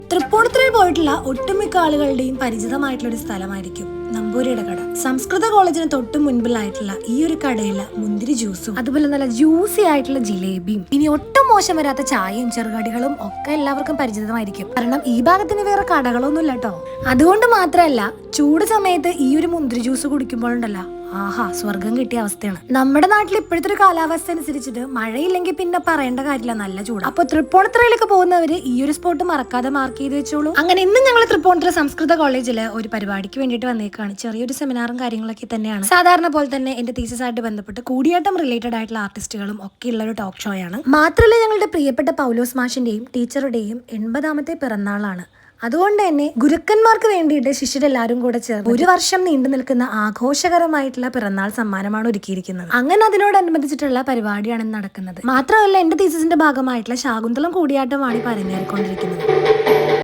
തൃപ്പൂണിത്തുറയിൽ പോയിട്ടുള്ള ഒട്ടുമിക്ക ആളുകളുടെയും പരിചിതമായിട്ടുള്ള ഒരു സ്ഥലമായിരിക്കും നമ്പൂരിയുടെ കട. സംസ്കൃത കോളേജിന് തൊട്ട് മുൻപിലായിട്ടുള്ള ഈ ഒരു കടയില് മുന്തിരി ജ്യൂസും അതുപോലെ നല്ല ജ്യൂസി ആയിട്ടുള്ള ജിലേബിയും ഇനി ഒട്ടും മോശം വരാത്ത ചായയും ചെറുകടികളും ഒക്കെ എല്ലാവർക്കും പരിചിതമായിരിക്കും. കാരണം ഈ ഭാഗത്തിന് വേറെ കടകളൊന്നുമില്ല കേട്ടോ. അതുകൊണ്ട് മാത്രമല്ല, ചൂട് സമയത്ത് ഈ ഒരു മുന്തിരി ജ്യൂസ് കുടിക്കുമ്പോഴുണ്ടല്ലോ, ആഹാ, സ്വർഗം കിട്ടിയ അവസ്ഥയാണ്. നമ്മുടെ നാട്ടിൽ ഇപ്പോഴത്തെ ഒരു കാലാവസ്ഥ അനുസരിച്ചിട്ട് മഴയില്ലെങ്കിൽ പിന്നെ പറയേണ്ട കാര്യമില്ല, നല്ല ചൂട്. അപ്പൊ തൃപ്പൂണിത്തുറയിലൊക്കെ പോകുന്നവര് ഈ ഒരു സ്പോട്ട് മറക്കാതെ മാർക്ക് ചെയ്ത് വെച്ചോളൂ. അങ്ങനെ ഇന്ന് ഞങ്ങൾ തൃപ്പൂണിത്തുറ സംസ്കൃത കോളേജില് ഒരു പരിപാടിക്ക് വേണ്ടിയിട്ട് വന്നേക്കാണ്. ചെറിയൊരു സെമിനാറും കാര്യങ്ങളൊക്കെ തന്നെയാണ്. സാധാരണ പോലെ തന്നെ എന്റെ തീസിസ് ആയിട്ട് ബന്ധപ്പെട്ട് കൂടിയാട്ടം റിലേറ്റഡ് ആയിട്ടുള്ള ആർട്ടിസ്റ്റുകളും ഒക്കെ ഉള്ള ഒരു ടോക്ക് ഷോ ആണ്. മാത്രമല്ല, ഞങ്ങളുടെ പ്രിയപ്പെട്ട പൗലോസ് മാഷിന്റെയും ടീച്ചറുടെയും 80ാമത്തെ പിറന്നാളാണ്. അതുകൊണ്ട് തന്നെ ഗുരുക്കന്മാർക്ക് വേണ്ടിയിട്ട് ശിഷ്യരെല്ലാവരും കൂടെ ചേർന്ന് ഒരു വർഷം നീണ്ടു നിൽക്കുന്ന ആഘോഷകരമായിട്ടുള്ള പിറന്നാൾ സമ്മാനമാണ് ഒരുക്കിയിരിക്കുന്നത്. അങ്ങനെ അതിനോടനുബന്ധിച്ചിട്ടുള്ള പരിപാടിയാണ് നടക്കുന്നത്. മാത്രമല്ല, എന്റെ തീസിസിന്റെ ഭാഗമായിട്ടുള്ള ശാകുന്തളം കൂടിയാട്ടമാണ് ഈ പറഞ്ഞേറിക്കൊണ്ടിരിക്കുന്നത്.